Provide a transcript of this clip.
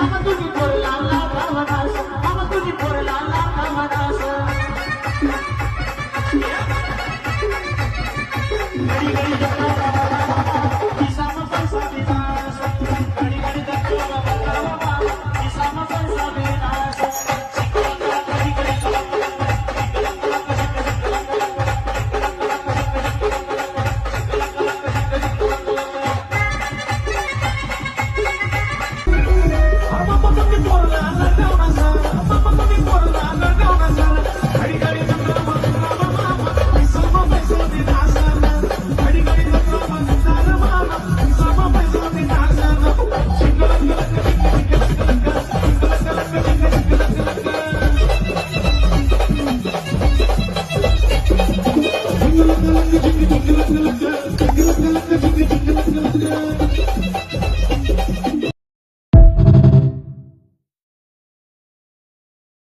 आम्हा तुझी पोर लाला कामदास आम्हा तुझी पोर लाला कामदास घडी घडी जगला बाबा किसाम पैसा विनाश घडी घडी जगला बाबा किसाम पैसा विनाश घडी घडी Por la